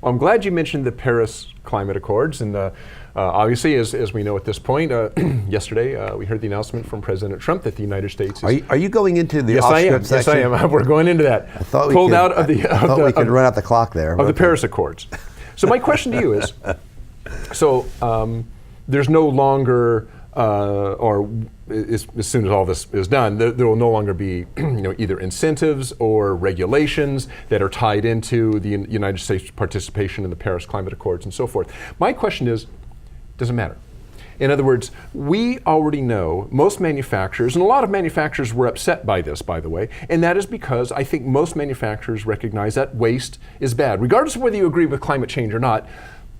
Well, I'm glad you mentioned the Paris Climate Accords, and obviously, as we know at this point, yesterday we heard the announcement from President Trump that the United States is... Are you going into the Yes, off I am. section? Yes, I am. We're going into that. I thought we Pulled could, out of the... I thought we could run out the clock there. Of the Paris Accords. So my question to you is, so there's no longer, or as soon as all this is done, there will no longer be either incentives or regulations that are tied into the United States participation in the Paris Climate Accords and so forth. My question is, does it matter? In other words, we already know most manufacturers, and a lot of manufacturers were upset by this, by the way, and that is because I think most manufacturers recognize that waste is bad. Regardless of whether you agree with climate change or not,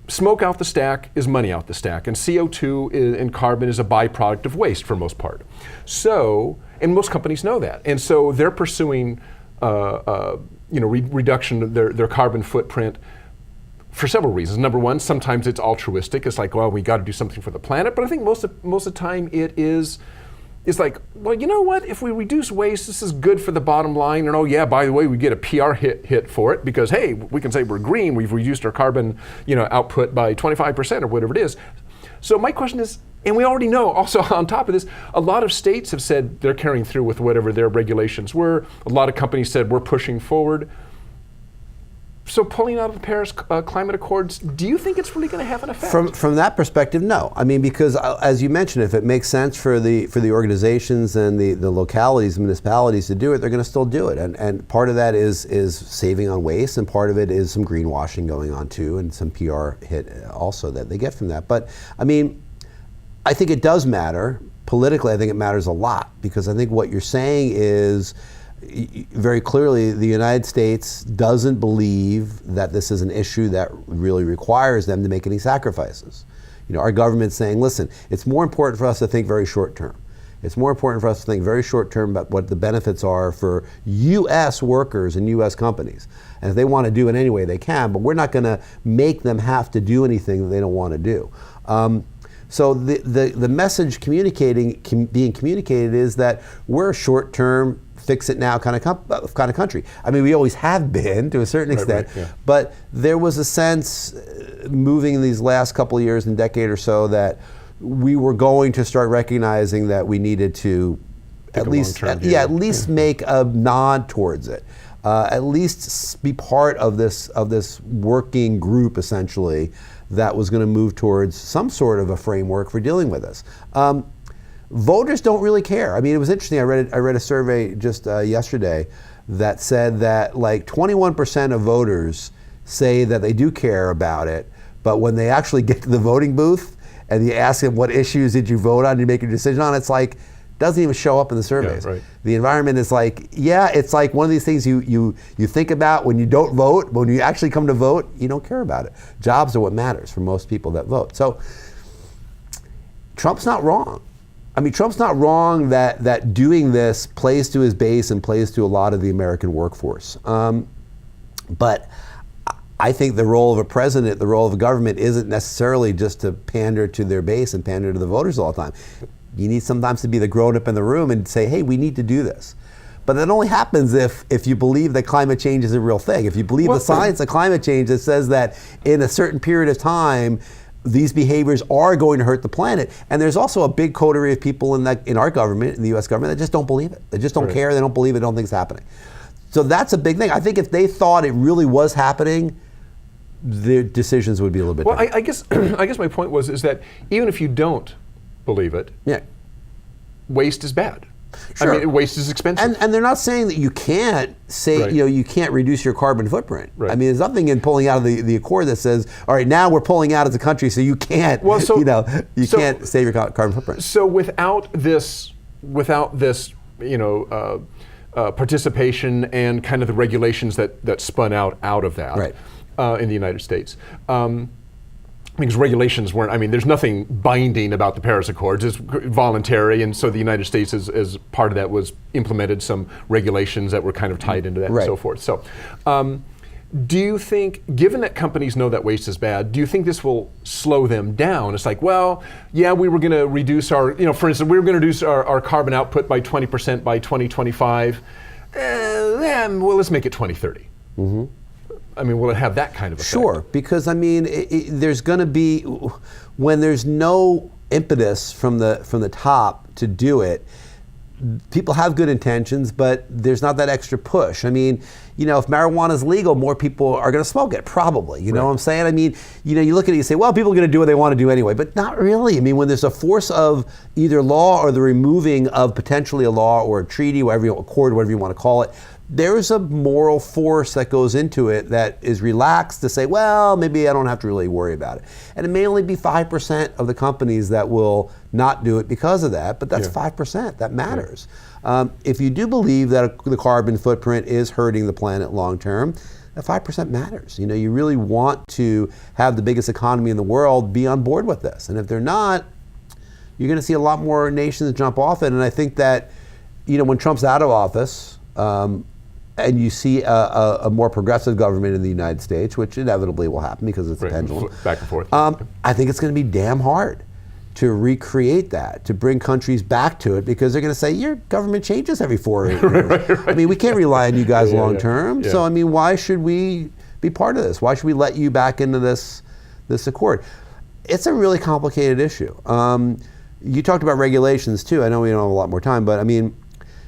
smoke out the stack is money out the stack, and CO2 and carbon is a byproduct of waste for most part. So, and most companies know that, and so they're pursuing reduction of their carbon footprint for several reasons. Number one, sometimes it's altruistic. It's like, well, we got to do something for the planet. But I think most of the time it's like, well, you know what? If we reduce waste, this is good for the bottom line. And oh yeah, by the way, we get a PR hit for it because hey, we can say we're green. We've reduced our carbon, output by 25% or whatever it is. So my question is, and we already know also on top of this, a lot of states have said they're carrying through with whatever their regulations were. A lot of companies said we're pushing forward. So pulling out of the Paris Climate Accords, do you think it's really going to have an effect? From that perspective, no. I mean, because as you mentioned, if it makes sense for the organizations and the localities, municipalities to do it, they're going to still do it. And part of that is saving on waste, and part of it is some greenwashing going on too, and some PR hit also that they get from that. But I mean, I think it does matter. Politically, I think it matters a lot, because I think what you're saying is, very clearly, the United States doesn't believe that this is an issue that really requires them to make any sacrifices. Our government's saying, listen, it's more important for us to think very short term. It's more important for us to think very short term about what the benefits are for U.S. workers and U.S. companies. And if they want to do it anyway, they can, but we're not going to make them have to do anything that they don't want to do. So the message being communicated is that we're a short term, fix it now kind of country. I mean, we always have been to a certain extent, yeah. But there was a sense moving in these last couple of years and decade or so that we were going to start recognizing that we needed to at least make a nod towards it, at least be part of this working group essentially that was going to move towards some sort of a framework for dealing with this. Voters don't really care. I mean, it was interesting. I read a survey just yesterday that said that like 21% of voters say that they do care about it, but when they actually get to the voting booth and you ask them what issues did you vote on, you make a decision on, it's like doesn't even show up in the surveys. Yeah, right. The environment is like, yeah, it's like one of these things you think about when you don't vote, but when you actually come to vote, you don't care about it. Jobs are what matters for most people that vote. So Trump's not wrong. I mean, Trump's not wrong that doing this plays to his base and plays to a lot of the American workforce. But I think the role of a president, the role of a government isn't necessarily just to pander to their base and pander to the voters all the time. You need sometimes to be the grown-up in the room and say, hey, we need to do this. But that only happens if you believe that climate change is a real thing. If you believe the science of climate change that says that in a certain period of time, these behaviors are going to hurt the planet. And there's also a big coterie of people in our government, in the US government, that just don't believe it. They just don't care, they don't believe it, don't think it's happening. So that's a big thing. I think if they thought it really was happening, their decisions would be a little bit different. I guess my point is that even if you don't believe it, waste is bad. Sure. I mean, waste is expensive. And they're not saying that you can't say, you can't reduce your carbon footprint. Right. I mean, there's nothing in pulling out of the accord that says, all right, now we're pulling out as a country, so you can't, can't save your carbon footprint. So without this, participation and kind of the regulations that spun out of that in the United States. Because regulations weren't, I mean, there's nothing binding about the Paris Accords. It's voluntary, and so the United States, as part of that, was implemented some regulations that were kind of tied into that and so forth. So, do you think, given that companies know that waste is bad, do you think this will slow them down? It's like, well, yeah, we were going to reduce our, for instance, we were going to reduce our carbon output by 20% by 2025. well, let's make it 2030. I mean, will it have that kind of effect? Sure, because I mean, there's going to be, when there's no impetus from the top to do it, people have good intentions, but there's not that extra push. I mean, you know, if marijuana is legal, more people are going to smoke it, probably. You know what I'm saying? I mean, you know, you look at it, you say, well, people are going to do what they want to do anyway, but not really. I mean, when there's a force of either law or the removing of potentially a law or a treaty, whatever you, accord, whatever you want to call it, there's a moral force that goes into it that is relaxed to say, well, maybe I don't have to really worry about it. And it may only be 5% of the companies that will not do it because of that, but that's 5%. That matters. If you do believe that the carbon footprint is hurting the planet long term, that 5% matters. You know, you really want to have the biggest economy in the world be on board with this. And if they're not, you're going to see a lot more nations jump off it. And I think that, you know, when Trump's out of office, and you see a more progressive government in the United States, which inevitably will happen because it's a pendulum. Back and forth. I think it's going to be damn hard to recreate that, to bring countries back to it, because they're going to say, your government changes every 4 or 8 years. Right. I mean, we can't rely on you guys long term. So, I mean, why should we be part of this? Why should we let you back into this accord? It's a really complicated issue. You talked about regulations too. I know we don't have a lot more time, but I mean,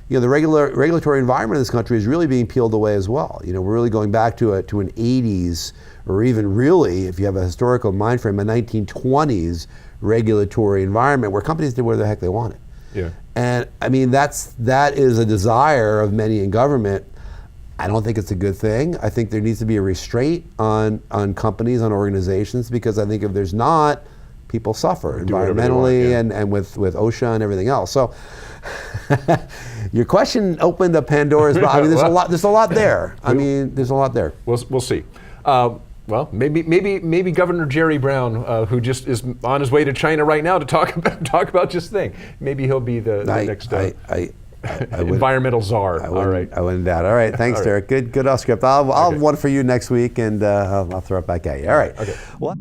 you know, the regulatory environment in this country is really being peeled away as well. You know, we're really going back to an 80s, or even really, if you have a historical mind frame, a 1920s regulatory environment where companies did whatever the heck they wanted. Yeah. And I mean, that is a desire of many in government. I don't think it's a good thing. I think there needs to be a restraint on companies, on organizations, because I think if there's not, people suffer environmentally and with OSHA and everything else. So your question opened up Pandora's box. I mean, there's a lot there. I mean, there's a lot there. We'll see. Well, maybe Governor Jerry Brown, who just is on his way to China right now to talk about this thing. Maybe he'll be the next environmental czar. All right. I wouldn't doubt. All right. Thanks, Derek. Good off script. I'll have one for you next week, and I'll throw it back at you. All right. Okay. Well,